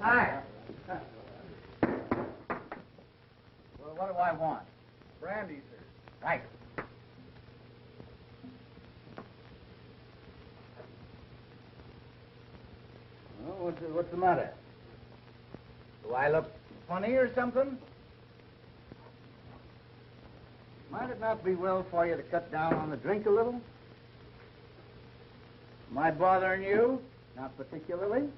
Hi. Well, what do I want? Brandy, sir. Right. Well, what's the matter? Do I look funny or something? Might it not be well for you to cut down on the drink a little? Am I bothering you? Not particularly.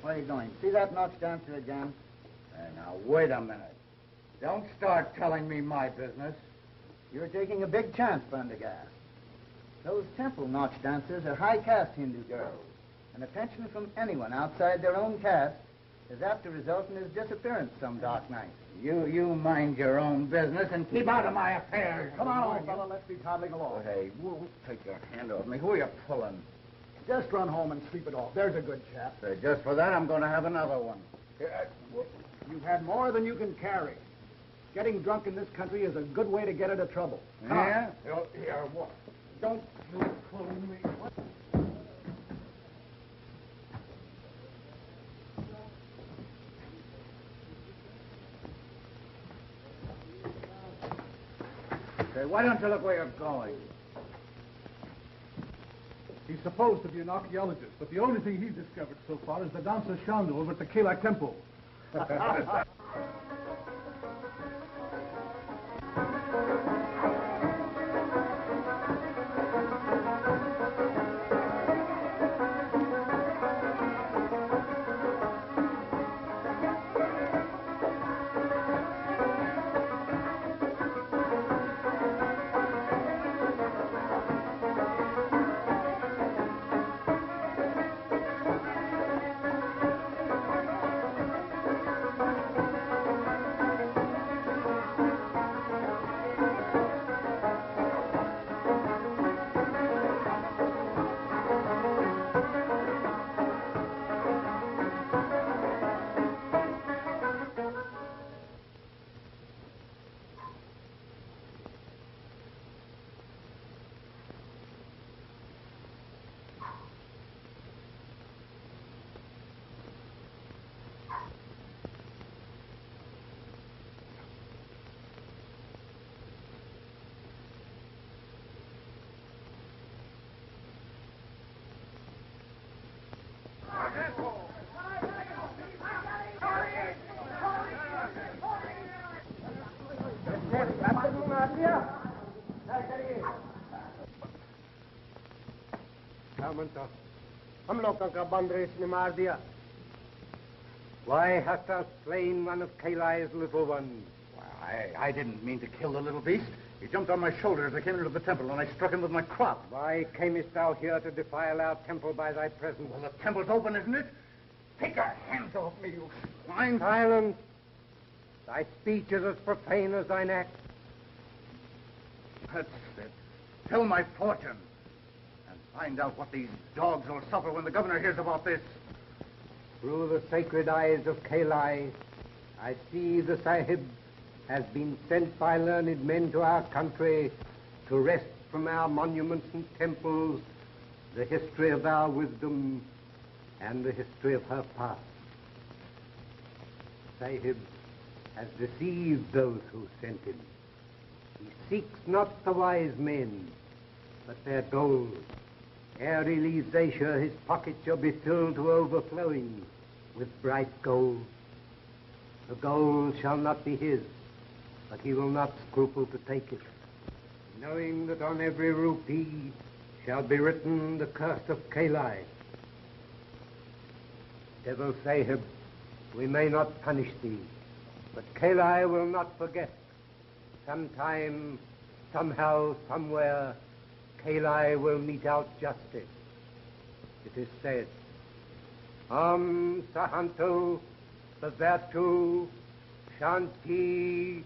Where are you going? See that Knox dancer again? Now, wait a minute. Don't start telling me my business. You're taking a big chance, Prendergast. Those temple Knox dancers are high-caste Hindu girls, and attention from anyone outside their own caste is apt to result in his disappearance some dark night. You mind your own business and keep out of my affairs. Come on, old fellow, let's be toddling along. Hey, take your hand off me. Who are you pulling? Just run home and sleep it off. There's a good chap. Just for that, I'm going to have another one. You've had more than you can carry. Getting drunk in this country is a good way to get into trouble. Yeah? Here, what? Don't you pull me. What? Say, why don't you look where you're going? He's supposed to be an archaeologist, but the only thing he's discovered so far is the dancer Shandu over at the Kela Temple. हम लोगों का बंदरेश ने मार दिया. Why hast thou slain one of Kalai's little ones? Well, I didn't mean to kill the little beast. He jumped on my shoulder as I came into the temple, and I struck him with my crop. Why camest thou here to defile our temple by thy presence? Well, the temple's open, isn't it? Take your hands off me, you swine. Silence. Thy speech is as profane as thine act. That's it. Tell my fortune. And find out what these dogs will suffer when the governor hears about this. Through the sacred eyes of Kalai, I see the Sahib has been sent by learned men to our country to wrest from our monuments and temples the history of our wisdom and the history of her past. Sahib has deceived those who sent him. He seeks not the wise men, but their gold. Ere he leaves Asia, his pocket shall be filled to overflowing with bright gold. The gold shall not be his, but he will not scruple to take it, knowing that on every rupee shall be written the curse of Kalai. Devil Sahib, we may not punish thee, but Kalai will not forget. Sometime, somehow, somewhere, Kalai will mete out justice. It is said, Sahanto, Bhavatu, Shanti,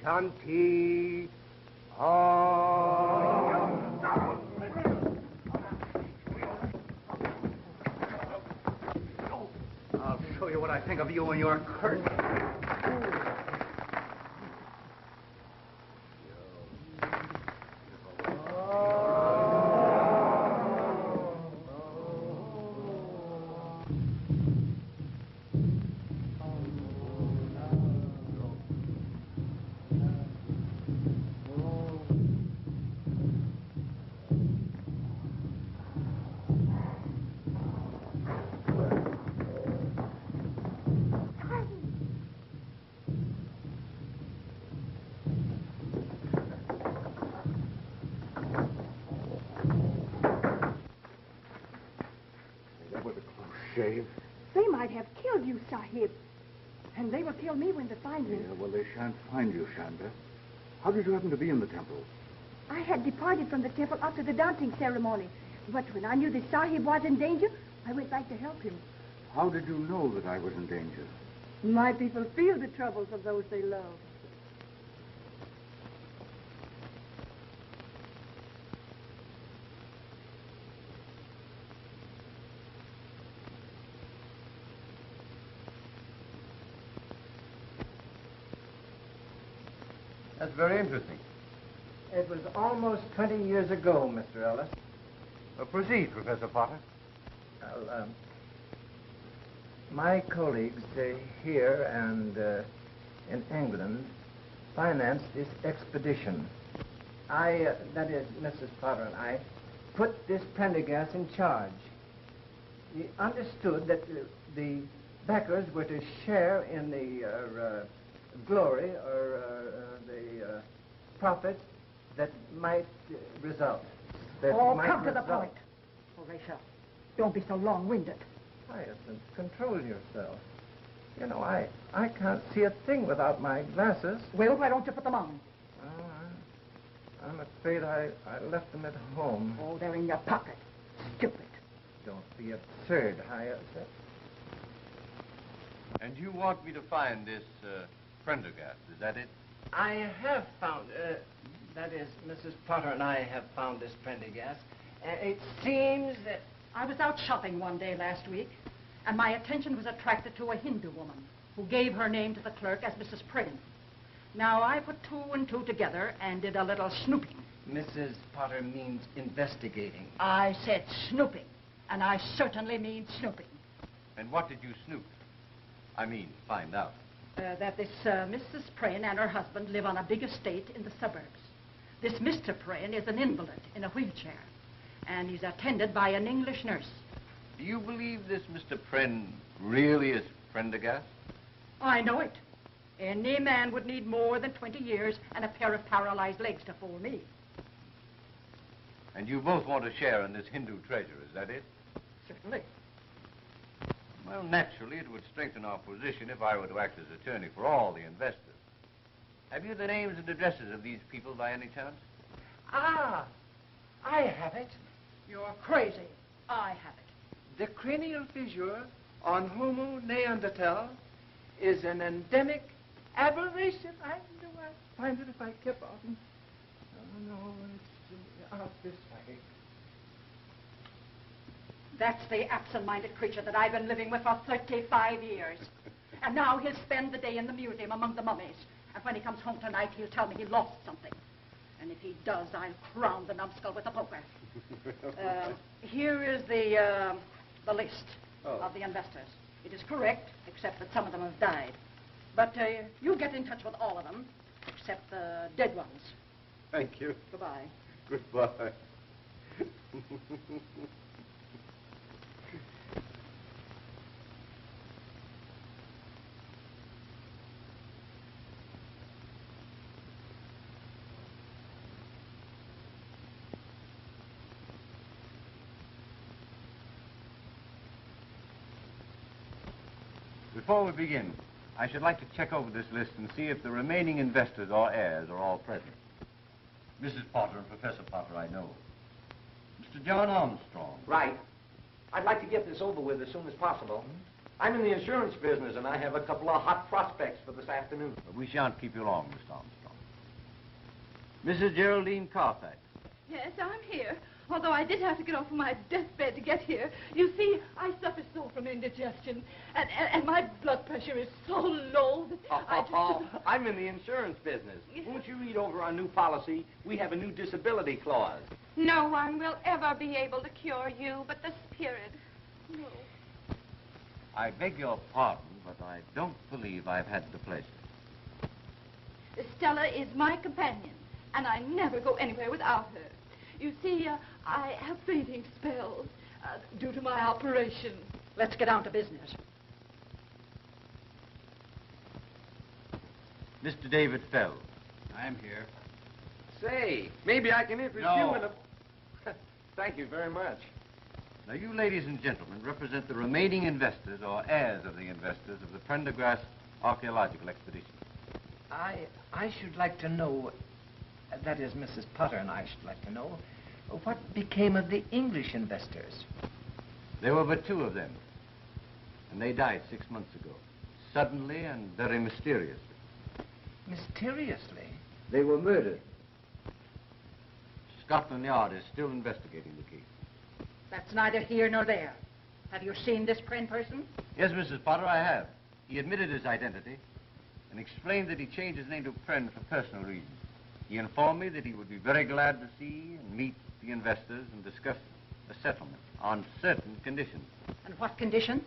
Shanti, Om. I'll show you what I think of you and your curse. shave. They might have killed you, Sahib. And they will kill me when they find me. Yeah, well, they shan't find you, Shanda. How did you happen to be in the temple? I had departed from the temple after the dancing ceremony. But when I knew that Sahib was in danger, I went back to help him. How did you know that I was in danger? My people feel the troubles of those they love. That's very interesting. It was almost 20 years ago, Mr. Ellis. Proceed, Professor Potter. Well, my colleagues here and in England financed this expedition. That is, Mrs. Potter and I, put this Prendergast in charge. We understood that the backers were to share in the glory or the profit that might result. Come to the point. Horatio, don't be so long-winded. Hyacinth, control yourself. You know, I can't see a thing without my glasses. Well, why don't you put them on? Oh, I'm afraid I left them at home. Oh, they're in your pocket. Stupid. Don't be absurd, Hyacinth. And you want me to find this Prendergast, is that it? I have found, that is, Mrs. Potter and I have found this Prendergast. It seems that... I was out shopping one day last week, and my attention was attracted to a Hindu woman who gave her name to the clerk as Mrs. Prane. Now, I put two and two together and did a little snooping. Mrs. Potter means investigating. I said snooping, and I certainly mean snooping. And what did you snoop? I mean, find out. That this Mrs. Prane and her husband live on a big estate in the suburbs. This Mr. Prane is an invalid in a wheelchair, and he's attended by an English nurse. Do you believe this Mr. Prenne really is Prendergast? I know it. Any man would need more than 20 years and a pair of paralyzed legs to fool me. And you both want to share in this Hindu treasure, is that it? Certainly. Well, naturally, it would strengthen our position if I were to act as attorney for all the investors. Have you the names and addresses of these people by any chance? Ah, I have it. You're crazy. I have it. The cranial fissure on Homo neanderthal is an endemic aberration. I know I'd find it if I kept on. Oh, no, it's out this way. That's the absent-minded creature that I've been living with for 35 years. And now he'll spend the day in the museum among the mummies. And when he comes home tonight, he'll tell me he lost something. And if he does, I'll crown the numbskull with a poker. Here is the list of the investors. It is correct, except that some of them have died. But you get in touch with all of them, except the dead ones. Thank you. Goodbye. Goodbye. Before we begin, I should like to check over this list and see if the remaining investors or heirs are all present. Mrs. Potter and Professor Potter, I know. Mr. John Armstrong. Right. I'd like to get this over with as soon as possible. I'm in the insurance business, and I have a couple of hot prospects for this afternoon. But we shan't keep you long, Mr. Armstrong. Mrs. Geraldine Carfax. Yes, I'm here. Although I did have to get off of my deathbed to get here. You see, I suffer so from indigestion, and my blood pressure is so low that I just... I'm in the insurance business. Won't you read over our new policy? We have a new disability clause. No one will ever be able to cure you but the spirit. No. I beg your pardon, but I don't believe I've had the pleasure. Stella is my companion, and I never go anywhere without her. You see, I have fainting spells due to my operation. Let's get down to business. Mr. David Fell. I'm here. Say, maybe I can interest you in a... Thank you very much. Now, you ladies and gentlemen represent the remaining investors or heirs of the investors of the Prendergast archaeological expedition. I should like to know, that is, Mrs. Potter and I should like to know, what became of the English investors? There were but 2 of them, and they died 6 months ago, suddenly and very mysteriously. Mysteriously? They were murdered. Scotland Yard is still investigating the case. That's neither here nor there. Have you seen this Pren person? Yes, Mrs. Potter, I have. He admitted his identity and explained that he changed his name to Pren for personal reasons. He informed me that he would be very glad to see and meet the investors and discuss a settlement on certain conditions. And what conditions?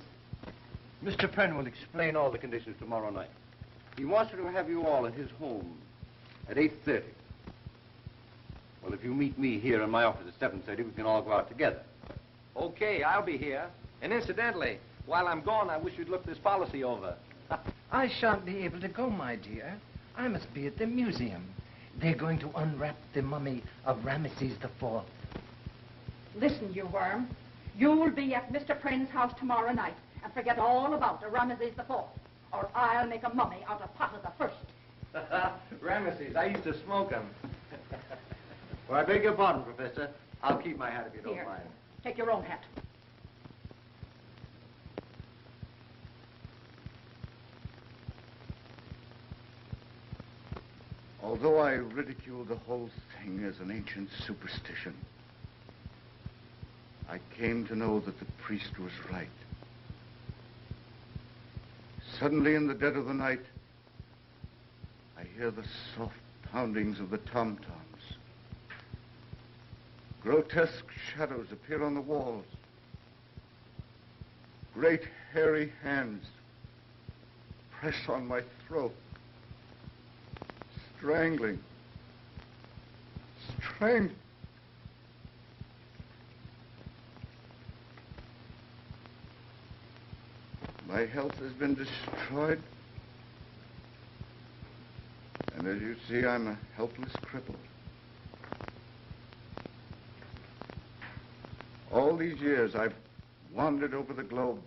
Mr. Pren will explain all the conditions tomorrow night. He wants to have you all at his home at 8:30. Well, if you meet me here in my office at 7:30, we can all go out together. Okay, I'll be here. And incidentally, while I'm gone, I wish you'd look this policy over. I shan't be able to go, my dear. I must be at the museum. They're going to unwrap the mummy of Ramesses IV. Listen, you worm. You'll be at Mr. Pren's house tomorrow night and forget all about the Ramesses IV, or I'll make a mummy out of Potter the First. Ramesses, I used to smoke them. Well, I beg your pardon, Professor. I'll keep my hat if you don't Here, mind. take your own hat. Although I ridicule the whole thing as an ancient superstition, I came to know that the priest was right. Suddenly, in the dead of the night, I hear the soft poundings of the tom-toms. Grotesque shadows appear on the walls. Great hairy hands press on my throat. Strangling. My health has been destroyed. And as you see, I'm a helpless cripple. All these years, I've wandered over the globe,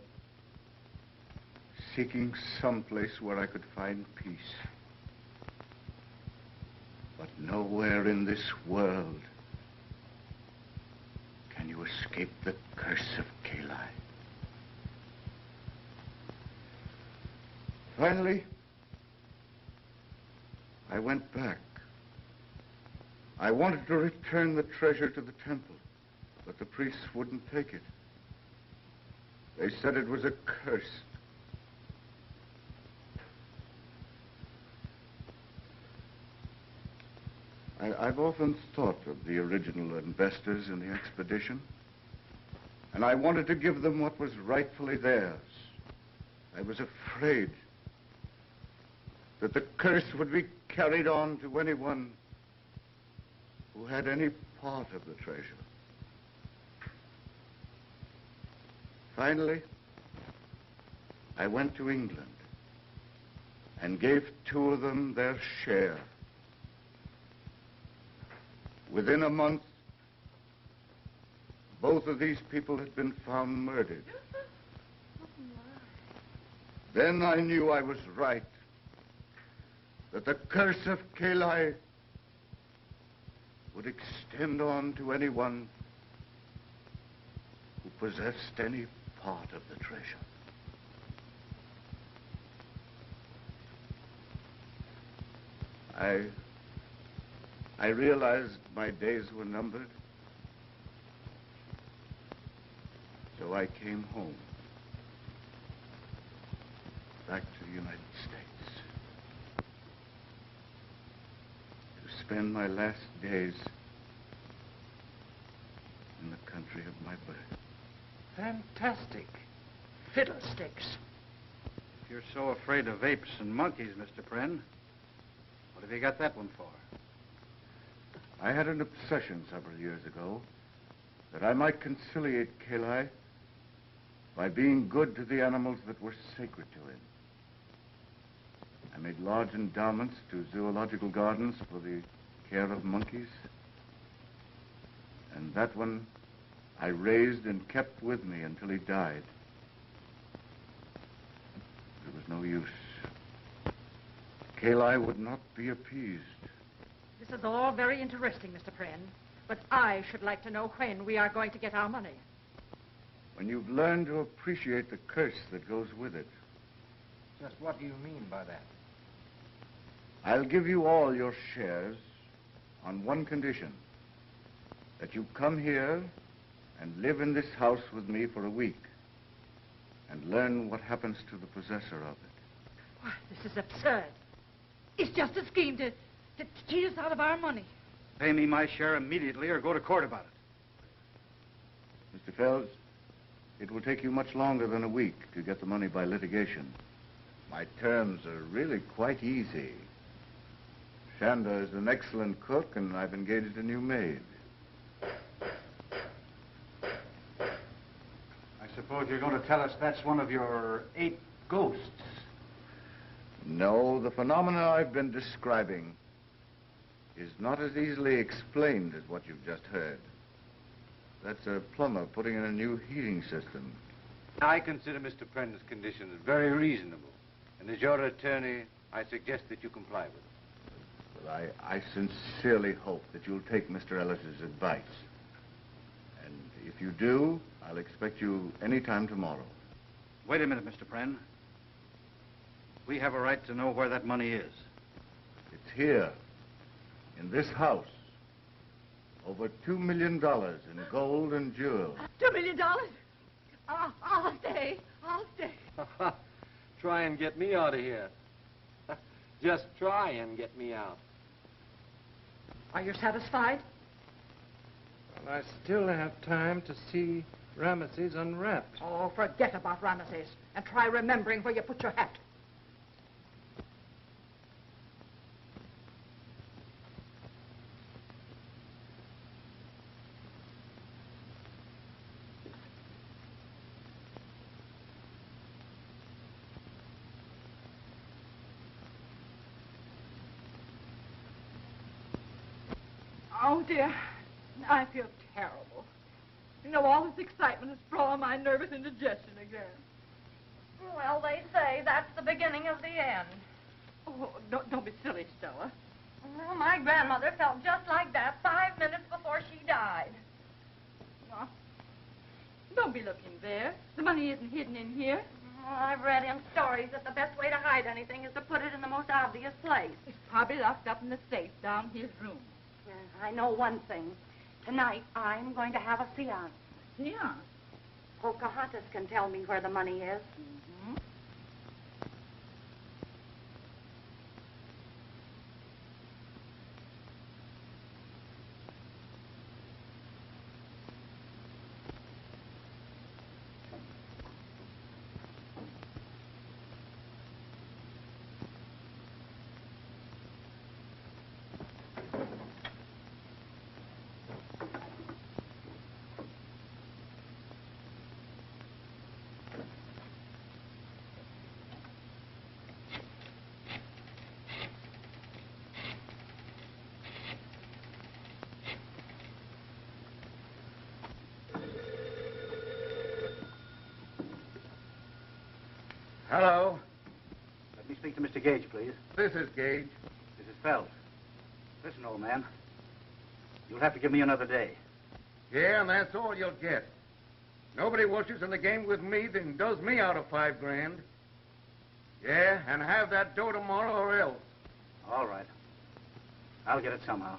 seeking some place where I could find peace. But nowhere in this world can you escape the curse of Kali. Finally, I went back. I wanted to return the treasure to the temple, but the priests wouldn't take it. They said it was a curse. I've often thought of the original investors in the expedition, and I wanted to give them what was rightfully theirs. I was afraid that the curse would be carried on to anyone who had any part of the treasure. Finally, I went to England and gave 2 of them their share. Within a month, both of these people had been found murdered. Then I knew I was right, that the curse of Kali would extend on to anyone who possessed any part of the treasure. I realized my days were numbered, so I came home, back to the United States, to spend my last days in the country of my birth. Fantastic. Fiddlesticks. If you're so afraid of apes and monkeys, Mr. Pren, what have you got that one for? I had an obsession several years ago that I might conciliate Kali by being good to the animals that were sacred to him. I made large endowments to zoological gardens for the care of monkeys. And that one I raised and kept with me until he died. There was no use. Kayli would not be appeased. This is all very interesting, Mr. Prynne, but I should like to know when we are going to get our money. When you've learned to appreciate the curse that goes with it. Just what do you mean by that? I'll give you all your shares on one condition. That you come here and live in this house with me for a week and learn what happens to the possessor of it. Why, this is absurd. It's just a scheme to cheat us out of our money. Pay me my share immediately or go to court about it. Mr. Fells, it will take you much longer than a week to get the money by litigation. My terms are really quite easy. Shanda is an excellent cook, and I've engaged a new maid. I suppose you're going to tell us that's one of your 8 ghosts. No, the phenomena I've been describing is not as easily explained as what you've just heard. That's a plumber putting in a new heating system. I consider Mr. Prynne's conditions very reasonable. And as your attorney, I suggest that you comply with them. Well, I sincerely hope that you'll take Mr. Ellis's advice. And if you do, I'll expect you any time tomorrow. Wait a minute, Mr. Prynne. We have a right to know where that money is. It's here, in this house. Over $2 million in gold and jewels. $2 million? I'll stay. I'll stay. Try and get me out of here. Just try and get me out. Are you satisfied? Well, I still have time to see Ramesses unwrapped. Oh, forget about Ramesses and try remembering where you put your hat. Oh, dear. I feel terrible. You know, all this excitement has brought my nervous indigestion again. Well, they say that's the beginning of the end. Oh, don't be silly, Stella. Well, my grandmother felt just like that 5 minutes before she died. Well, don't be looking there. The money isn't hidden in here. Well, I've read in stories that the best way to hide anything is to put it in the most obvious place. It's probably locked up in the safe down his room. I know one thing. Tonight, I'm going to have a seance. Yeah. Pocahontas can tell me where the money is. Mm-hmm. Hello. Let me speak to Mr. Gage, please. This is Gage. This is Fells. Listen, old man. You'll have to give me another day. Yeah, and that's all you'll get. Nobody wishes in the game with me than does me out of $5 grand. Yeah, and have that dough tomorrow or else. All right. I'll get it somehow.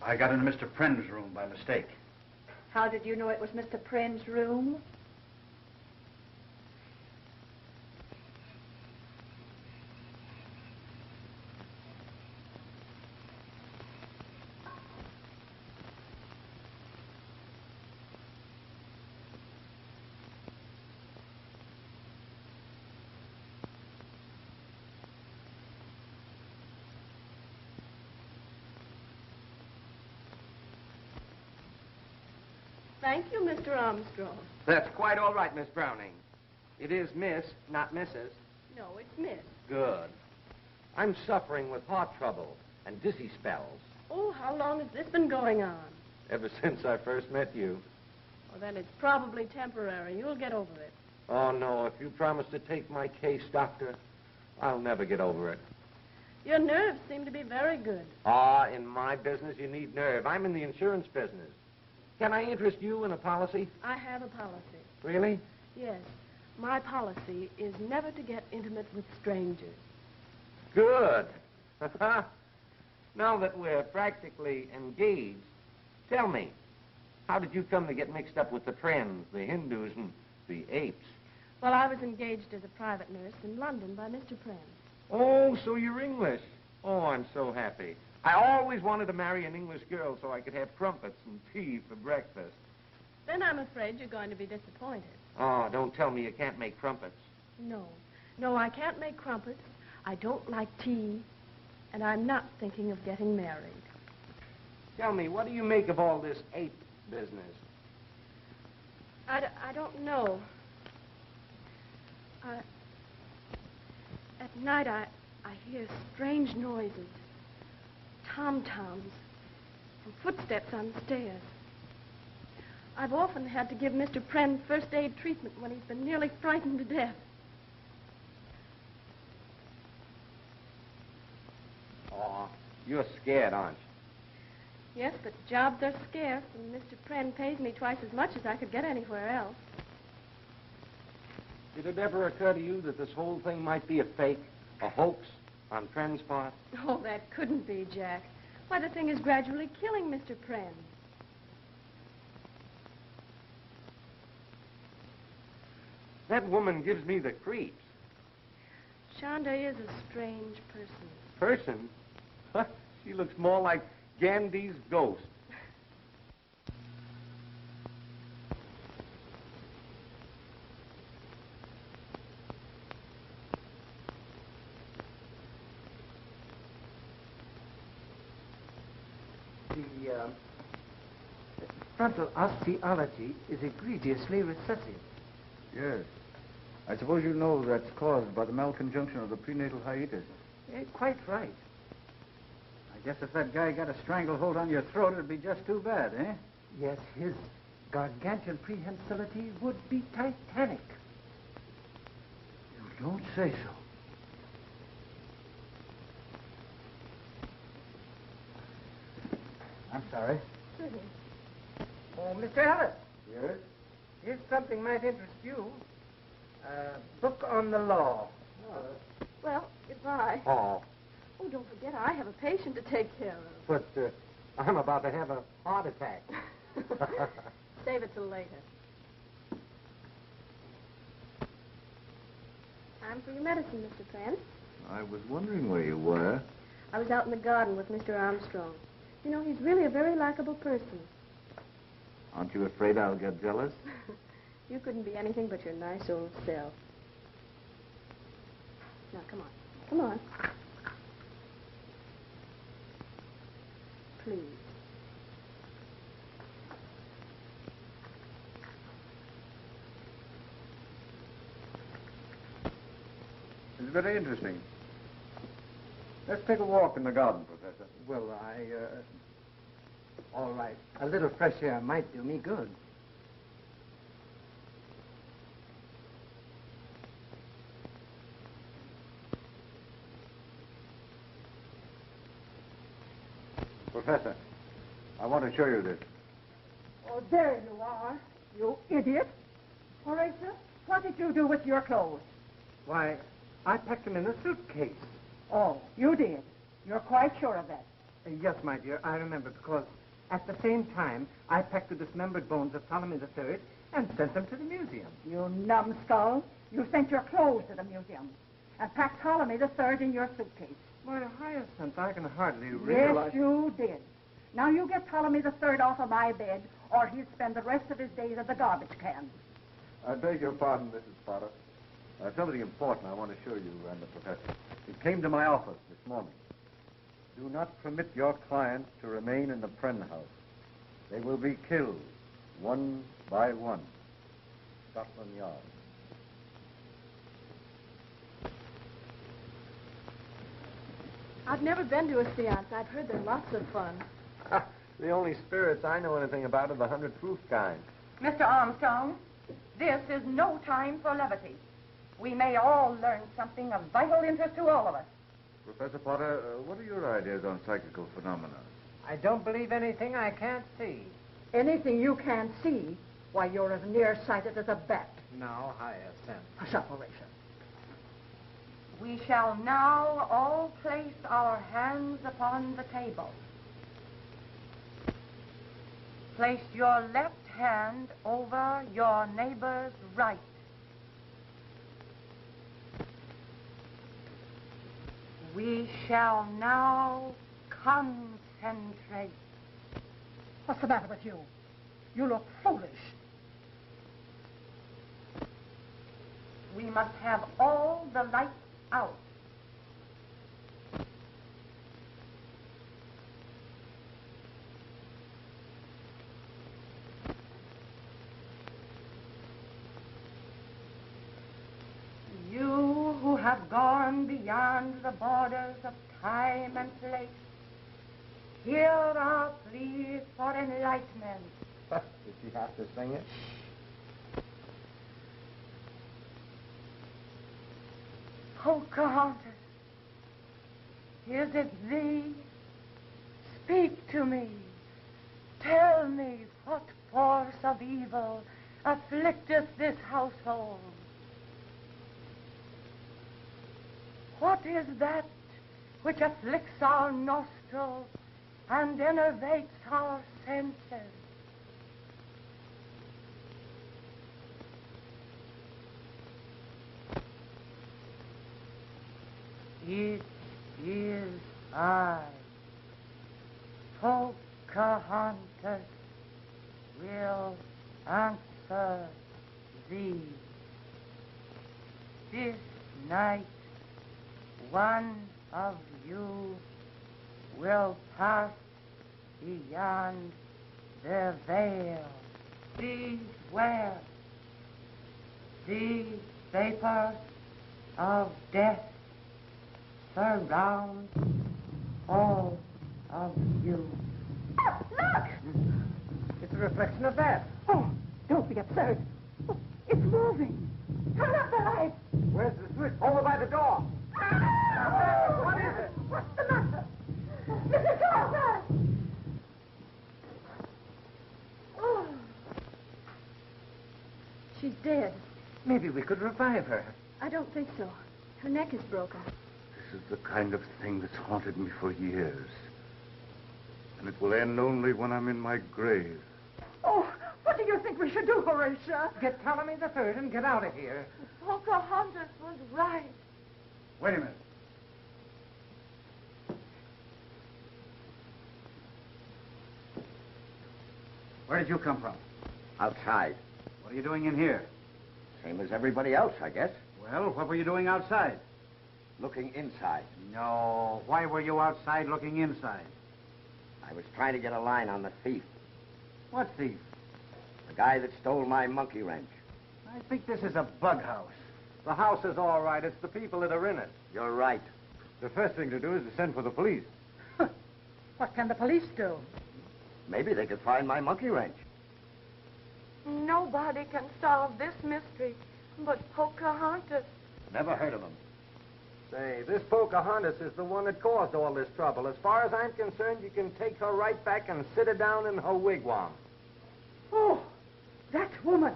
I got into Mr. Prynne's room by mistake. How did you know it was Mr. Prynne's room? Thank you, Mr. Armstrong. That's quite all right, Miss Browning. It is Miss, not Mrs. No, it's Miss. Good. I'm suffering with heart trouble and dizzy spells Oh, how long has this been going on? ever since I first met you. Well, then it's probably temporary. You'll get over it. Oh, no, if you promise to take my case, Doctor, I'll never get over it. Your nerves seem to be very good. Ah, in my business, you need nerve. I'm in the insurance business. Can I interest you in a policy? I have a policy. Really? Yes. My policy is never to get intimate with strangers. Good. Now that we're practically engaged, tell me, how did you come to get mixed up with the Friends, the Hindus, and the apes? Well, I was engaged as a private nurse in London by Mr. Pren. Oh, so you're English. Oh, I'm so happy. I always wanted to marry an English girl so I could have crumpets and tea for breakfast. Then I'm afraid you're going to be disappointed. Oh, don't tell me you can't make crumpets. No. No, I can't make crumpets. I don't like tea. And I'm not thinking of getting married. Tell me, what do you make of all this ape business? I don't know. At night, I hear strange noises. Tom-toms and footsteps on the stairs. I've often had to give Mr. Pren first aid treatment when he's been nearly frightened to death. Oh, you're scared, aren't you? Yes, but jobs are scarce, and Mr. Pren pays me twice as much as I could get anywhere else. Did it ever occur to you that this whole thing might be a fake, a hoax on Pren's part? Oh, that couldn't be, Jack. Why, the thing is gradually killing Mr. Pren. That woman gives me the creeps. Shonda is a strange person. Person? She looks more like Gandhi's ghost. The frontal osteology is egregiously recessive. Yes. I suppose you know that's caused by the malconjunction of the prenatal hiatus. Quite right. I guess if that guy got a stranglehold on your throat, it'd be just too bad, eh? Yes, his gargantuan prehensility would be titanic. You don't say so. I'm sorry. Oh, Mr. Ellis, Yes? here's something might interest you. A book on the law. Well, goodbye. Oh, Oh, don't forget, I have a patient to take care of. but I'm about to have a heart attack. Save it till later. Time for your medicine, Mr. Pren. I was wondering where you were. I was out in the garden with Mr. Armstrong. You know, he's really a very likable person. Aren't you afraid I'll get jealous? You couldn't be anything but your nice old self. Now, come on. Come on. Please. It's very interesting. Let's take a walk in the garden, Professor. Well, all right. A little fresh air might do me good. Professor, I want to show you this. Oh, there you are, you idiot. Horatio, what did you do with your clothes? Why, I packed them in a suitcase. Oh, you did. You're quite sure of that. Yes, my dear, I remember, because at the same time, I packed the dismembered bones of Ptolemy III and sent them to the museum. You numbskull. You sent your clothes to the museum and packed Ptolemy III in your suitcase. My Hyacinth, I can hardly realize... Yes, you did. Now you get Ptolemy III off of my bed, or he'll spend the rest of his days at the garbage can. I beg your pardon, Mrs. Potter. Something important I want to show you and the professor. It came to my office this morning. Do not permit your clients to remain in the Pren house. They will be killed, one by one. Scotland Yard. I've never been to a seance. I've heard they're lots of fun. The only spirits I know anything about are the 100 proof kind. Mr. Armstrong, this is no time for levity. We may all learn something of vital interest to all of us. Professor Potter, what are your ideas on psychical phenomena? I don't believe anything I can't see. Anything you can't see, why, you're as nearsighted as a bat. Now, Hyacinth. A separation. We shall now all place our hands upon the table. Place your left hand over your neighbor's right. We shall now concentrate. What's the matter with you? You look foolish. We must have all the lights out. You who have gone beyond the borders of time and place, here are pleas for enlightenment. Did she have to sing it? Pocahontas, is it thee? Speak to me. Tell me what force of evil afflicteth this household. What is that which afflicts our nostrils and enervates our senses? It is I, Pocahontas, will answer thee. This night, one of you will pass beyond the veil. Beware. The vapors of death surround all of you. Oh, look! It's a reflection of that. Oh, don't be absurd. Oh, it's moving. Turn up the light. Where's the switch? Over by the door. What is it? What's the matter? Mrs. Carter! Oh. She's dead. Maybe we could revive her. I don't think so. Her neck is broken. This is the kind of thing that's haunted me for years. And it will end only when I'm in my grave. Oh, what do you think we should do, Horatia? Get Ptolemy the Third and get out of here. Pocahontas was right. Wait a minute. Where did you come from? Outside. What are you doing in here? Same as everybody else, I guess. Well, what were you doing outside? Looking inside. No. Why were you outside looking inside? I was trying to get a line on the thief. What thief? The guy that stole my monkey wrench. I think this is a bug house. The house is all right. It's the people that are in it. You're right. The first thing to do is to send for the police. What can the police do? Maybe they could find my monkey wrench. Nobody can solve this mystery but Pocahontas. Never heard of him. Say, this Pocahontas is the one that caused all this trouble. As far as I'm concerned, you can take her right back and sit her down in her wigwam. Oh, that woman.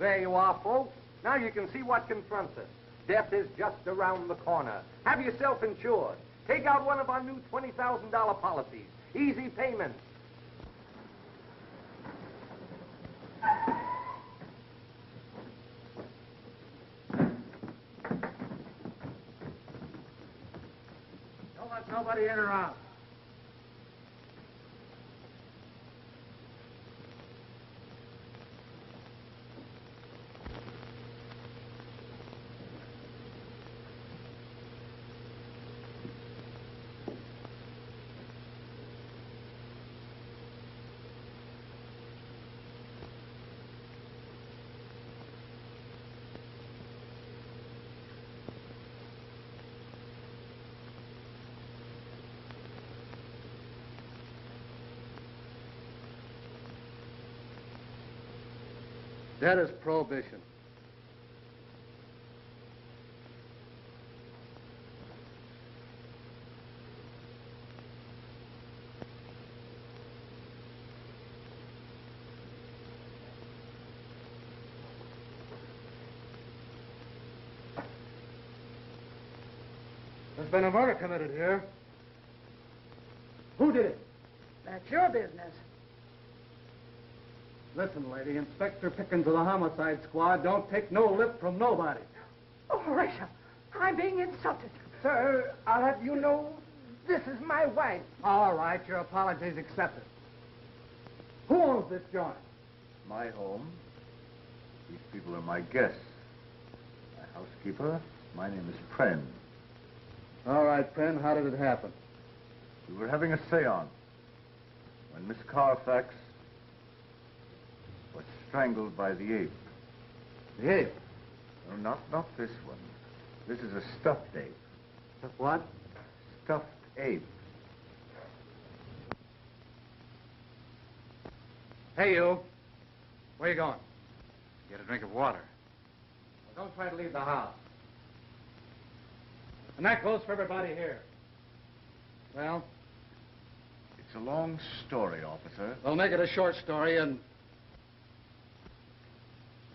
There you are, folks. Now you can see what confronts us. Death is just around the corner. Have yourself insured. Take out one of our new $20,000 policies. Easy payments. Don't let nobody in or out. That is prohibition. There's been a murder committed here. Who did it? That's your business. Listen, lady, Inspector Pickens of the Homicide Squad don't take no lip from nobody. Oh, Horatio, I'm being insulted. Sir, I'll have you know this is my wife. All right, your apologies accepted. Who owns this joint? My home. These people are my guests. My housekeeper. My name is Pren. All right, Pren, how did it happen? We were having a seance when Miss Carfax was strangled by the ape. The ape? No, not this one. This is a stuffed ape. What? Stuffed ape. Hey, you. Where you going? Get a drink of water. Well, don't try to leave the house. And that goes for everybody here. Well? It's a long story, officer. We'll make it a short story and...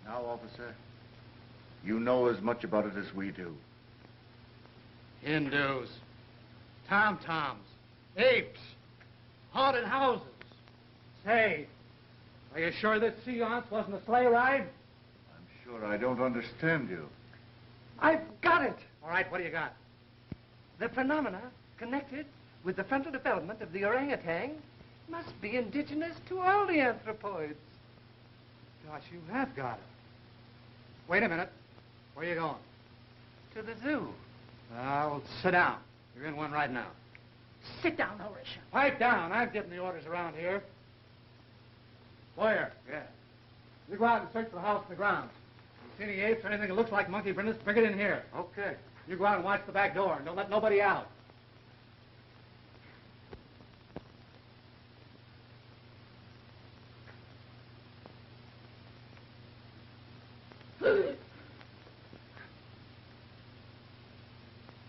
Now, officer, you know as much about it as we do. Hindus, tom-toms, apes, haunted houses. Say, are you sure this seance wasn't a sleigh ride? I'm sure I don't understand you. I've got it. All right, what do you got? The phenomena connected with the frontal development of the orangutan must be indigenous to all the anthropoids. Gosh, you have got it. Wait a minute. Where are you going? To the zoo. Well, sit down. You're in one right now. Sit down, Horatio. Pipe down. I'm giving the orders around here. Boyer. Yeah. You go out and search for the house and the grounds. If you see any apes or anything that looks like monkey printers, bring it in here. Okay. You go out and watch the back door and don't let nobody out.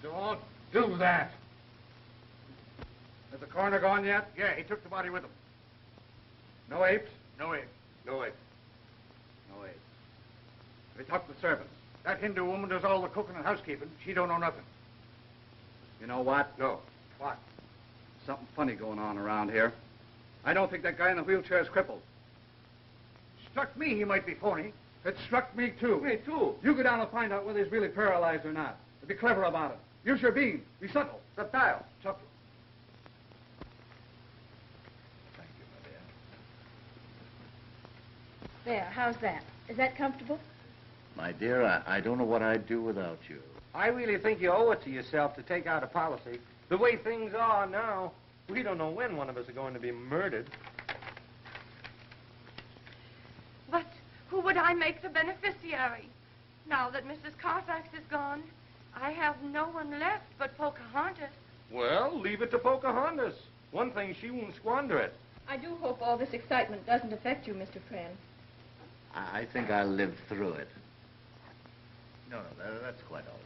Don't do that. Has the coroner gone yet? Yeah, he took the body with him. No apes? No ape. No ape. No apes. Have you talked to the servants? That Hindu woman does all the cooking and housekeeping. She don't know nothing. You know what? No. What? Something funny going on around here. I don't think that guy in the wheelchair is crippled. Struck me he might be phony. It struck me, too. Me, too. You go down and find out whether he's really paralyzed or not. And be clever about it. Use your beam. Be subtle. Subtle. Subtle. Thank you, my dear. There, how's that? Is that comfortable? My dear, I don't know what I'd do without you. I really think you owe it to yourself to take out a policy. The way things are now, we don't know when one of us are going to be murdered. But who would I make the beneficiary? Now that Mrs. Carfax is gone, I have no one left but Pocahontas. Well, leave it to Pocahontas. One thing, she won't squander it. I do hope all this excitement doesn't affect you, Mr. Pren. I think I'll live through it. No, that's quite all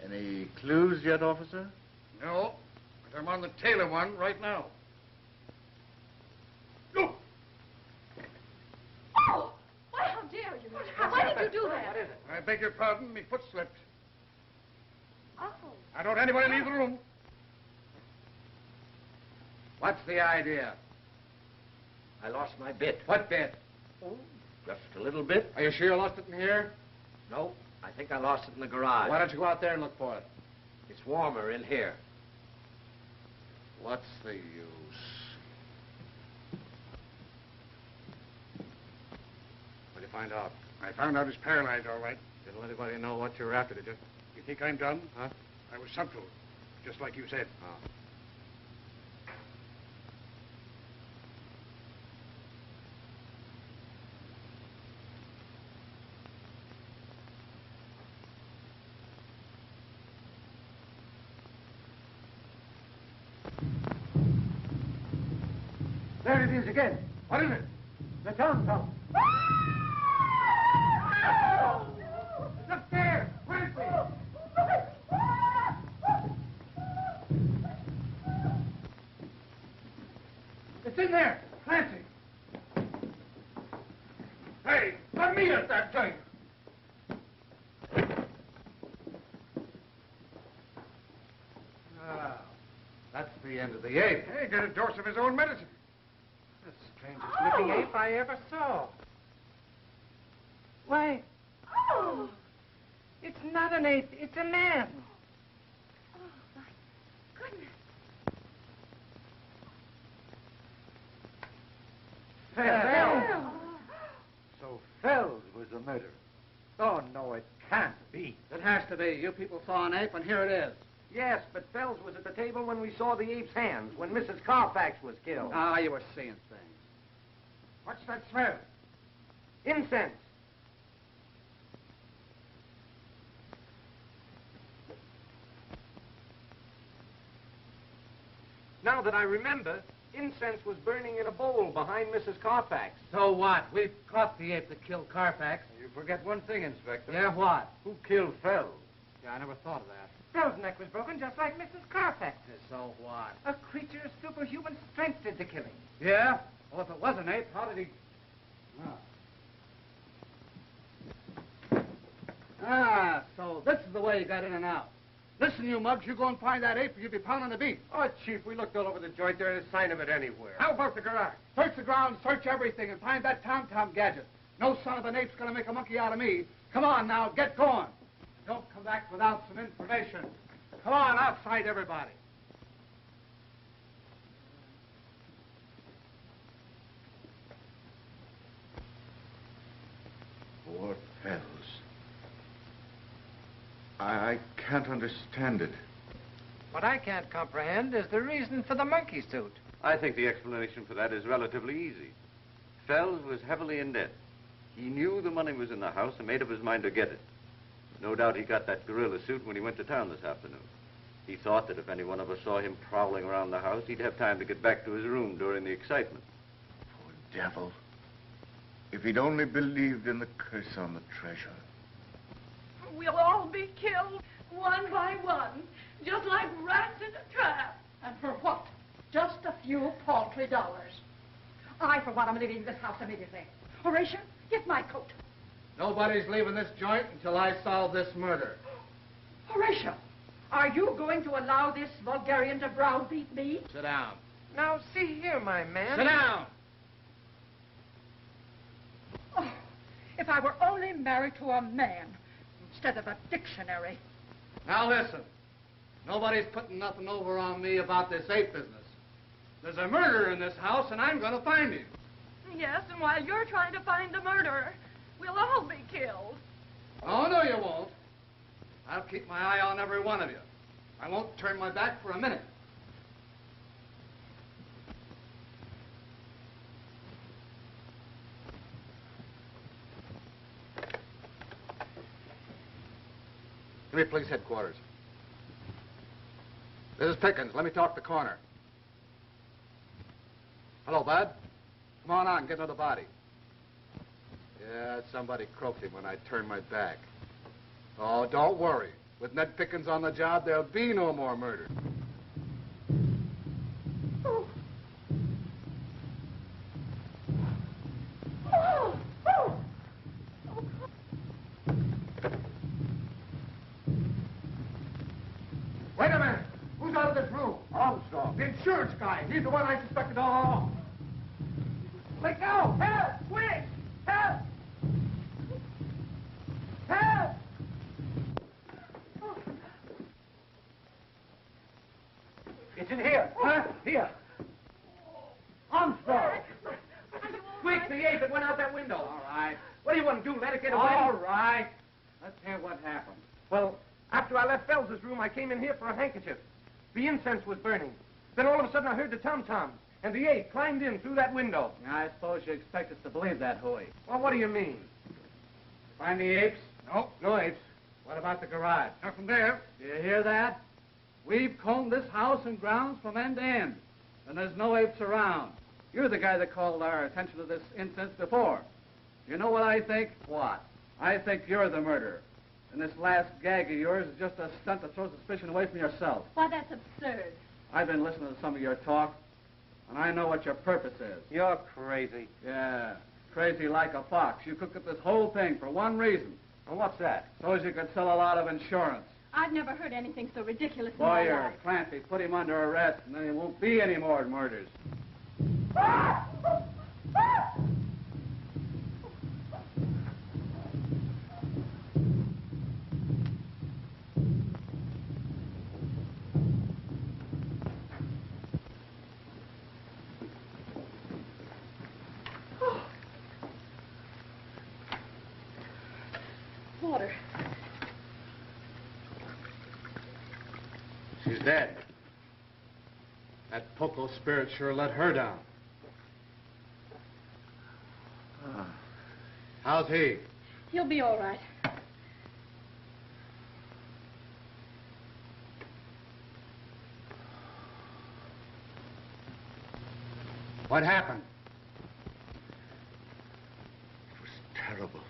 right. Any clues yet, officer? No, but I'm on the tail of one right now. No! Oh! Why, how dare you? Why did you do that? What is it? I beg your pardon, me foot slipped. Oh. I don't anybody leave the room. What's the idea? I lost my bit. What bit? Oh, just a little bit. Are you sure you lost it in here? No, I think I lost it in the garage. Why don't you go out there and look for it? It's warmer in here. What's the use? What did you find out? I found out he's paralyzed, all right. Didn't let anybody know what you were after, did you? You think I'm done? Huh? I was subtle, just like you said. Oh. There it is again. What is it? The tom-tom. It's upstairs. Quickly. It's in there. Clancy. Hey, let me at that thing. Ah, that's the end of the ape. Hey, get a dose of his own medicine. The strangest looking ape I ever saw. Why, it's not an ape, it's a man. Oh, my goodness. Fells. So Fells was the murderer. Oh, no, it can't be. It has to be. You people saw an ape, and here it is. Yes, but Fells was at the table when we saw the ape's hands, when Mrs. Carfax was killed. Ah, you were seeing things. What's that smell? Incense. Now that I remember, incense was burning in a bowl behind Mrs. Carfax. So what? We've caught the ape that killed Carfax. You forget one thing, Inspector. Yeah, what? Who killed Fells? Yeah, I never thought of that. Fell's neck was broken just like Mrs. Carfax's. So what? A creature of superhuman strength did the killing. Yeah? Well, if it was an ape, how did he... Ah, so this is the way you got in and out. Listen, you mugs, you go and find that ape or you'll be pounding the beat. Oh, Chief, we looked all over the joint. There ain't a sign of it anywhere. How about the garage? Search the ground, search everything, and find that tom-tom gadget. No son of an ape's gonna make a monkey out of me. Come on now, get going. Don't come back without some information. Come on, outside everybody. Poor Fells. I can't understand it. What I can't comprehend is the reason for the monkey suit. I think the explanation for that is relatively easy. Fells was heavily in debt. He knew the money was in the house and made up his mind to get it. No doubt he got that gorilla suit when he went to town this afternoon. He thought that if any one of us saw him prowling around the house, he'd have time to get back to his room during the excitement. Poor devil. If he'd only believed in the curse on the treasure. We'll all be killed one by one, just like rats in a trap. And for what? Just a few paltry dollars. I, for one, am leaving this house immediately. Horatio, get my coat. Nobody's leaving this joint until I solve this murder. Horatio, are you going to allow this vulgarian to browbeat me? Sit down. Now, see here, my man. Sit down! Oh, if I were only married to a man instead of a dictionary. Now listen. Nobody's putting nothing over on me about this ape business. There's a murderer in this house, and I'm going to find him. Yes, and while you're trying to find the murderer, we'll all be killed. Oh, no, you won't. I'll keep my eye on every one of you. I won't turn my back for a minute. Give me police headquarters. This is Pickens. Let me talk the corner. Hello, Bud. Come on out and get another body. Yeah, somebody croaked him when I turned my back. Oh, don't worry. With Ned Pickens on the job, there'll be no more murder. Oh. Oh. Oh. Wait a minute. Who's out of this room? Armstrong. The insurance guy. He's the one I suspected all along. Let go! Help! Quick! Help! Help! It's in here. Huh? Here. Armstrong. Quick, the ape that went out that window. All right. What do you want to do, let it get away? All right. Let's hear what happened. Well, after I left Fells's room, I came in here for a handkerchief. The incense was burning. Then all of a sudden I heard the tom-toms, and the ape climbed in through that window. I suppose you expect us to believe that, Hooey. Well, what do you mean? Find the apes? No, no apes. What about the garage? Nothing there. Do you hear that? We've combed this house and grounds from end to end, and there's no apes around. You're the guy that called our attention to this instance before. You know what I think? What? I think you're the murderer. And this last gag of yours is just a stunt to throw suspicion away from yourself. Why, that's absurd. I've been listening to some of your talk, and I know what your purpose is. You're crazy. Yeah, crazy like a fox. You cooked up this whole thing for one reason. And what's that? So as you could sell a lot of insurance. I've never heard anything so ridiculous in Boy, my you're life. Clancy. Put him under arrest, and then there won't be any more murders. Water. She's dead. That Poco spirit sure let her down. How's he? He'll be all right. What happened? It was terrible.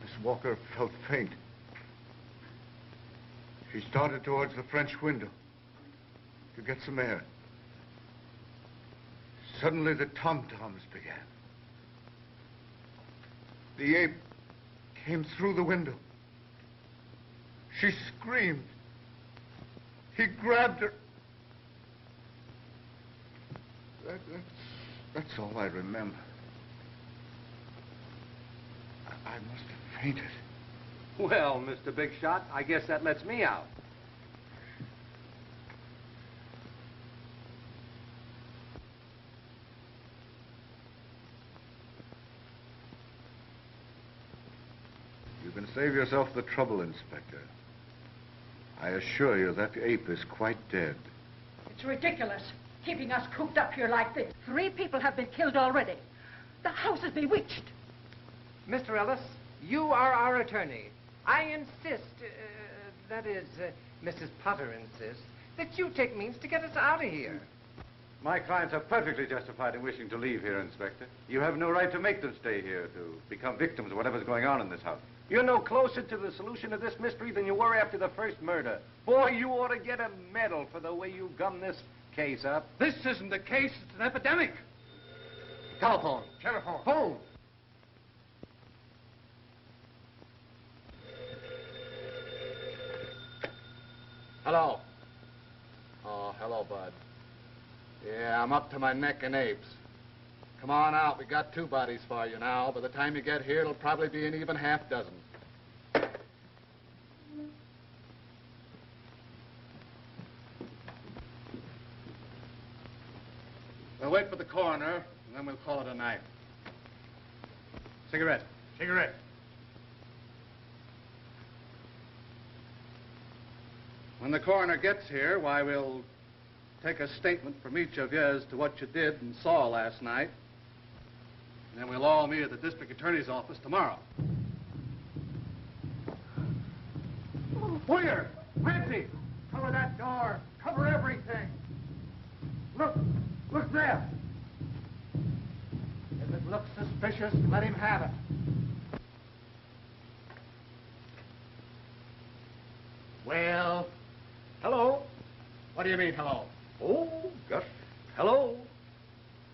Miss Walker felt faint. She started towards the French window to get some air. Suddenly, the tom-toms began. The ape came through the window. She screamed. He grabbed her. That's all I remember. I must have fainted. Well, Mr. Big Shot, I guess that lets me out. You can save yourself the trouble, Inspector. I assure you that ape is quite dead. It's ridiculous, keeping us cooped up here like this. 3 people have been killed already. The house is bewitched. Mr. Ellis, you are our attorney. I insist, that is, Mrs. Potter insists, that you take means to get us out of here. My clients are perfectly justified in wishing to leave here, Inspector. You have no right to make them stay here to become victims of whatever's going on in this house. You're no closer to the solution of this mystery than you were after the first murder. Boy, you ought to get a medal for the way you gummed this case up. This isn't a case, it's an epidemic. Telephone. Telephone. Phone. Hello. Oh, hello, Bud. Yeah, I'm up to my neck in apes. Come on out. We got 2 bodies for you now. By the time you get here, it'll probably be an even half dozen. We'll wait for the coroner, and then we'll call it a night. Cigarette. Cigarette. When the coroner gets here, why, we'll take a statement from each of you as to what you did and saw last night. And then we'll all meet at the district attorney's office tomorrow. Where? Clancy! Cover that door. Cover everything. Look. Look there. If it looks suspicious, let him have it. Well, Hello? what do you mean, hello? Oh, just hello.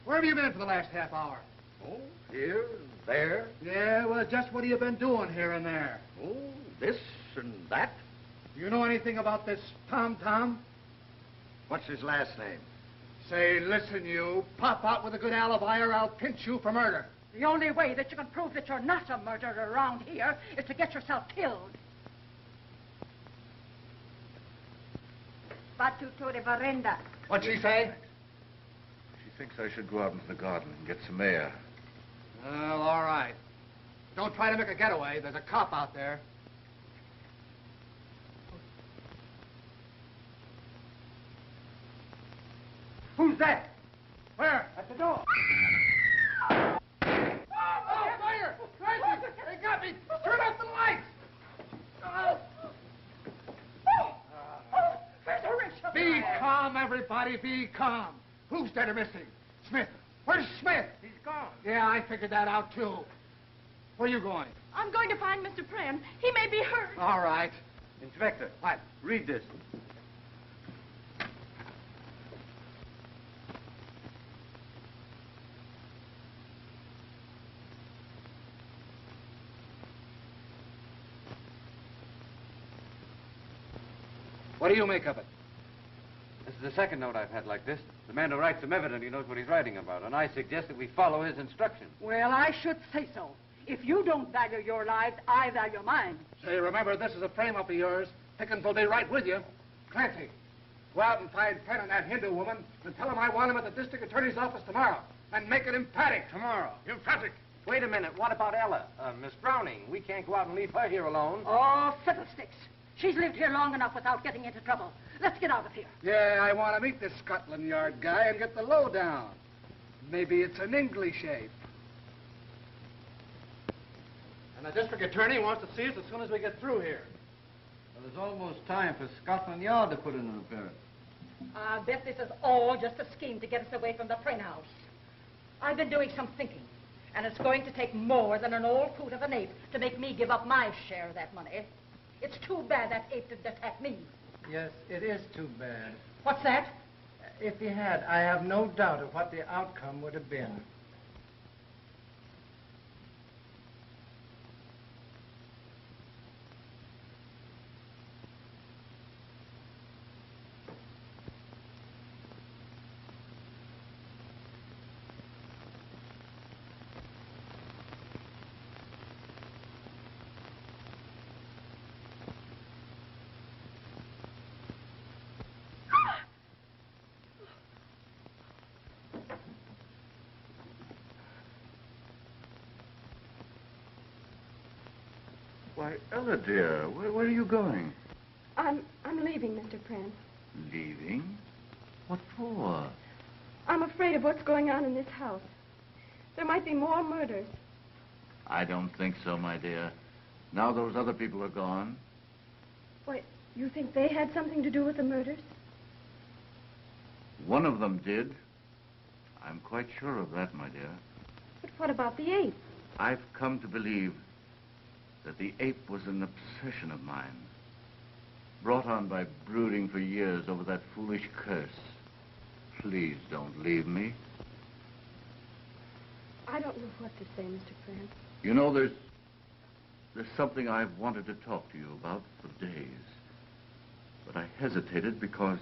Where have you been for the last half hour? Oh, here and there. Yeah, well, just what have you been doing here and there? Oh, this and that. Do you know anything about this Tom? What's his last name? Say, listen, you. Pop out with a good alibi or I'll pinch you for murder. The only way that you can prove that you're not a murderer around here is to get yourself killed. Batutore Varenda. What'd she say? She thinks I should go out into the garden and get some air. Well, all right. Don't try to make a getaway. There's a cop out there. Who's that? Where? At the door. Oh, fire! Clancy! They got me! Turn off the lights! Be calm, everybody. Be calm. Who's dead or missing? Smith. Where's Smith? He's gone. Yeah, I figured that out, too. Where are you going? I'm going to find Mr. Pren. He may be hurt. All right. Inspector. What? Read this. What do you make of it? This is the second note I've had like this. The man who writes them evidently knows what he's writing about, and I suggest that we follow his instructions. Well, I should say so. If you don't value your lives, I value mine. Say, remember, this is a frame-up of yours. Pickens will be right with you. Clancy, go out and find Penn and that Hindu woman and tell him I want him at the district attorney's office tomorrow. And make it emphatic tomorrow. Emphatic. Wait a minute. What about Ella? Miss Browning. We can't go out and leave her here alone. Oh, fiddlesticks. She's lived here long enough without getting into trouble. Let's get out of here. Yeah, I want to meet this Scotland Yard guy and get the lowdown. Maybe it's an English ape. And the district attorney wants to see us as soon as we get through here. Well, there's almost time for Scotland Yard to put in an appearance. I bet this is all just a scheme to get us away from the Pren house. I've been doing some thinking, and it's going to take more than an old coot of an ape to make me give up my share of that money. It's too bad that ape didn't attack me. Yes, it is too bad. What's that? If he had, I have no doubt of what the outcome would have been. Why, Ella, dear, where are you going? I'm leaving, Mr. Pren. Leaving? What for? I'm afraid of what's going on in this house. There might be more murders. I don't think so, my dear. Now those other people are gone. Why, you think they had something to do with the murders? One of them did. I'm quite sure of that, my dear. But what about the ape? I've come to believe that the ape was an obsession of mine, brought on by brooding for years over that foolish curse. Please don't leave me. I don't know what to say, Mr. Pren. You know, there's something I've wanted to talk to you about for days, but I hesitated because...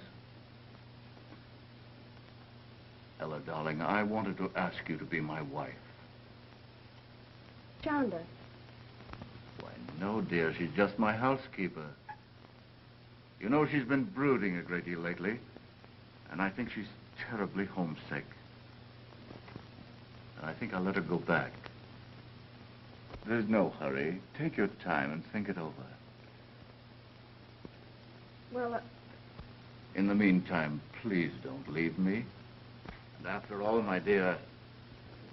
Ella, darling, I wanted to ask you to be my wife. Chandler. Why, no, dear, she's just my housekeeper. You know, she's been brooding a great deal lately, and I think she's terribly homesick. And I think I'll let her go back. There's no hurry. Take your time and think it over. Well, In the meantime, please don't leave me. And after all, my dear,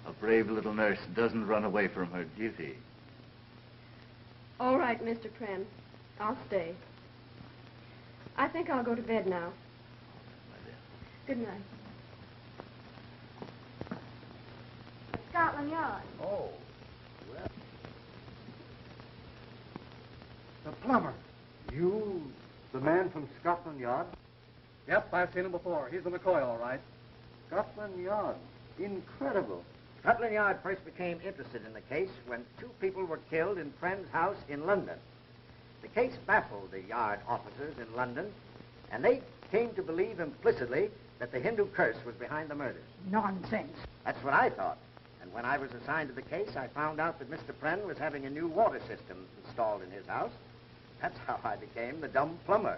a brave little nurse doesn't run away from her duty. all right, Mr. Pren. I'll stay. I think I'll go to bed now. Good night. Scotland Yard. Oh, well. The plumber. You, the man from Scotland Yard? Yep, I've seen him before. He's the McCoy, all right. Scotland Yard. Incredible. Scotland Yard first became interested in the case when 2 people were killed in Friend's house in London. The case baffled the Yard officers in London, and they came to believe implicitly that the Hindu curse was behind the murders. Nonsense. That's what I thought. And when I was assigned to the case, I found out that Mr. Pren was having a new water system installed in his house. That's how I became the dumb plumber.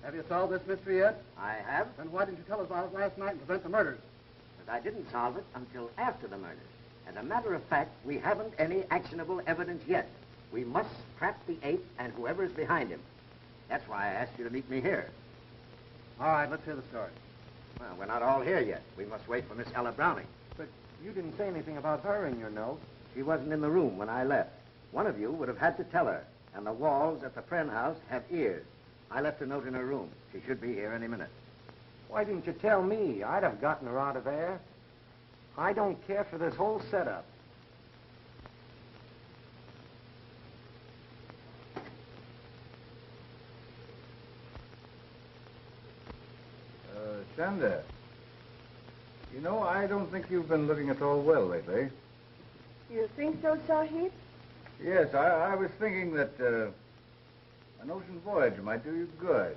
Have you solved this mystery yet? I have, Then why didn't you tell us about it last night and prevent the murders? but I didn't solve it until after the murders. As a matter of fact, we haven't any actionable evidence yet. We must trap the ape and whoever's behind him. That's why I asked you to meet me here. All right, let's hear the story. Well, we're not all here yet. We must wait for Miss Ella Browning. But you didn't say anything about her in your note. She wasn't in the room when I left. One of you would have had to tell her. And the walls at the Pren house have ears. I left a note in her room. She should be here any minute. Why didn't you tell me? I'd have gotten her out of there. I don't care for this whole setup. Shanda, you know, I don't think you've been looking at all well lately. You think so, Sahib? Yes, I was thinking that an ocean voyage might do you good.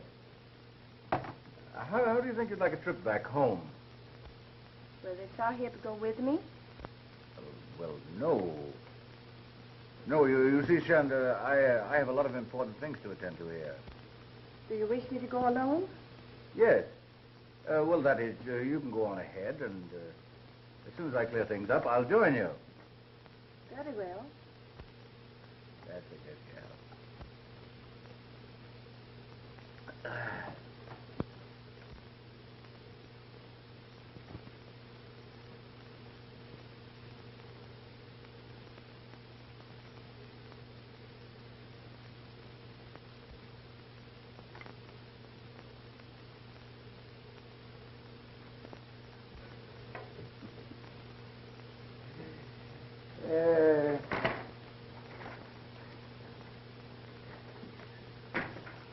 How do you think you'd like a trip back home? Will the Sahib go with me? Well, no. No, you see, Shanda, I have a lot of important things to attend to here. Do you wish me to go alone? Yes. Well, that is, you can go on ahead, and as soon as I clear things up, I'll join you. Very well. That's a good girl.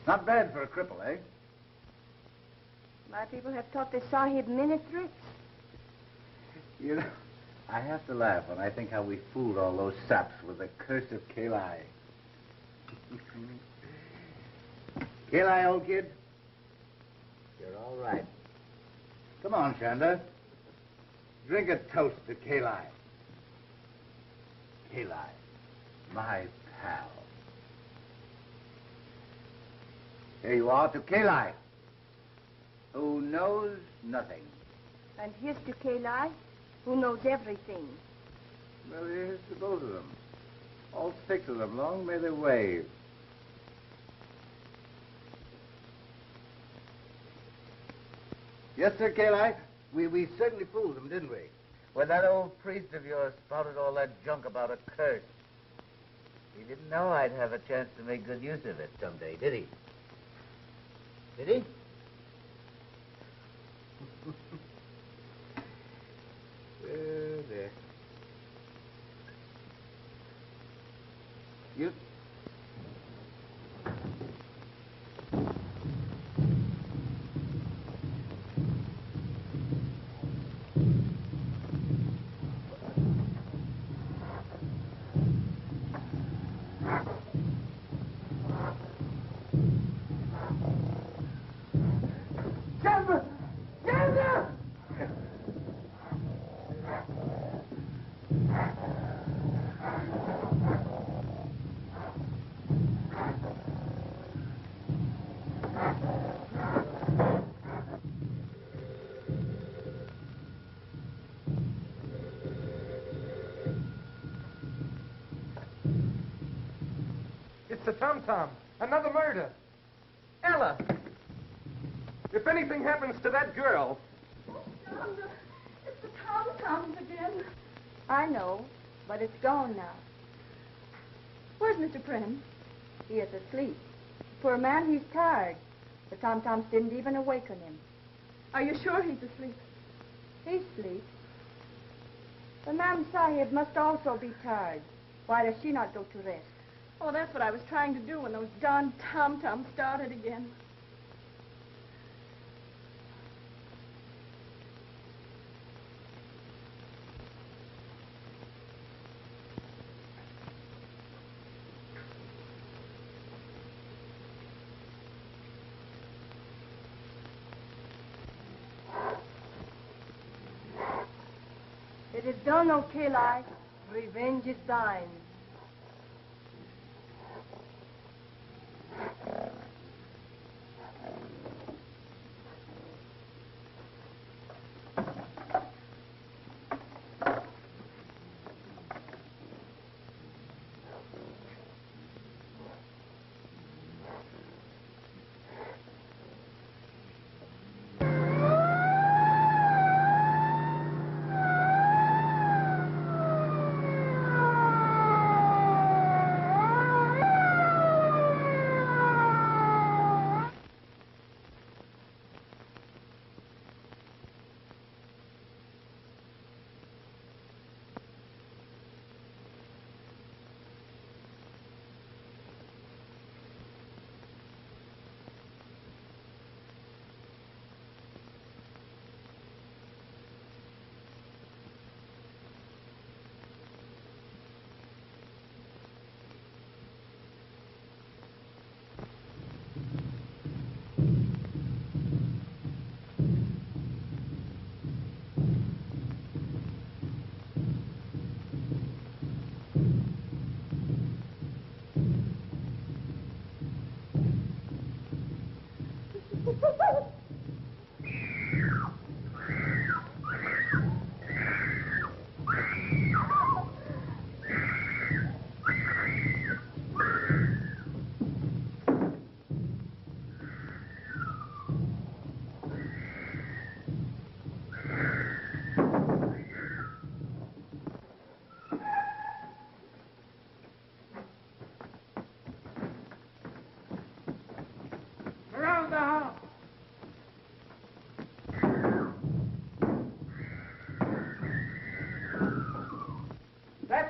Not bad for a cripple, eh? My people have taught the Sahib many tricks. You know, I have to laugh when I think how we fooled all those saps with the curse of Kalai. Kalai, old kid, you're all right. Come on, Shanda. Drink a toast to Kalai. Kalai, my pal. Here you are, to Kalai, who knows nothing. And here's to Kalai, who knows everything. Well, here's to both of them. All 6 of them. Long may they wave. Yes, sir, Kalai. We certainly fooled them, didn't we? When that old priest of yours spouted all that junk about a curse. He didn't know I'd have a chance to make good use of it someday, did he? Did he? There. You... It's the tom-tom. Another murder. Ella! If anything happens to that girl... Shonda, it's the tom-toms again. I know, but it's gone now. Where's Mr. Prem? He is asleep. Poor man, he's tired. The tom-toms didn't even awaken him. Are you sure he's asleep? He sleeps. The Ma'am Sahib must also be tired. Why does she not go to rest? Oh, that's what I was trying to do when those darn tom-toms started again. It is done, O Kalai. Revenge is thine.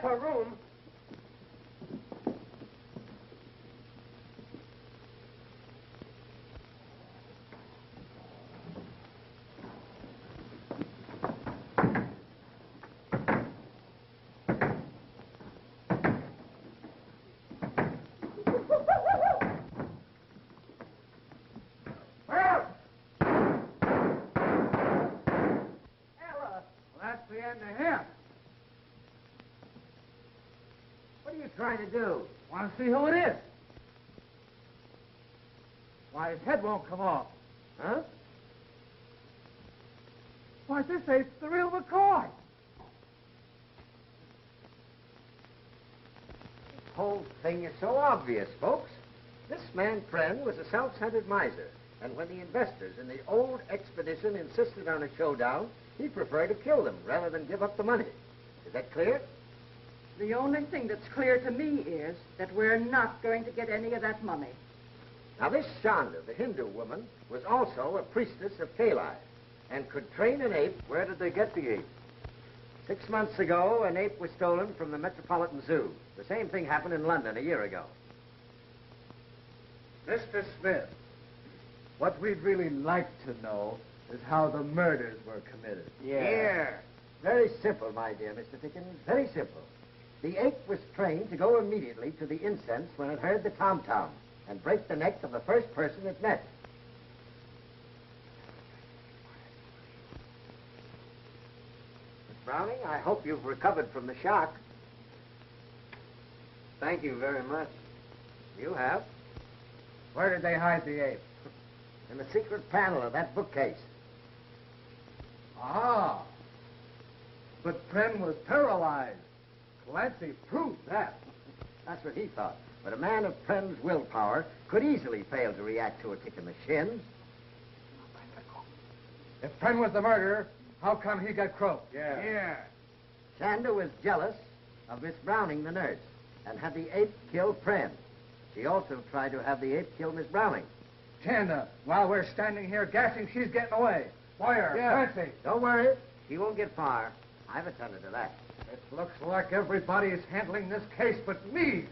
upper room. That's the end of him. What are you trying to do? Want to see who it is? Why, his head won't come off. Huh? Why, this ape's the real McCoy. The whole thing is so obvious, folks. This man, Pren, was a self-centered miser. And when the investors in the old expedition insisted on a showdown, he preferred to kill them rather than give up the money. Is that clear? The only thing that's clear to me is that we're not going to get any of that money. Now, this Shonda, the Hindu woman, was also a priestess of Kali and could train an ape. Where did they get the ape? 6 months ago, an ape was stolen from the Metropolitan Zoo. The same thing happened in London a year ago. Mr. Smith, what we'd really like to know is how the murders were committed. Here. Very simple, my dear Mr. Dickens. Very simple. The ape was trained to go immediately to the incense when it heard the tom-tom and break the neck of the first person it met. Miss Browning, I hope you've recovered from the shock. Thank you very much. You have. Where did they hide the ape? In the secret panel of that bookcase. Ah. But Pren was paralyzed. Clancy proved that. That's what he thought. But a man of Pren's willpower could easily fail to react to a kick in the shins. If Pren was the murderer, how come he got croaked? Yeah. Shanda was jealous of Miss Browning, the nurse, and had the ape kill Pren. She also tried to have the ape kill Miss Browning. Shanda, while we're standing here gassing, she's getting away. Boyer, Clancy. Don't worry. She won't get far. I've attended to that. It looks like everybody is handling this case but me.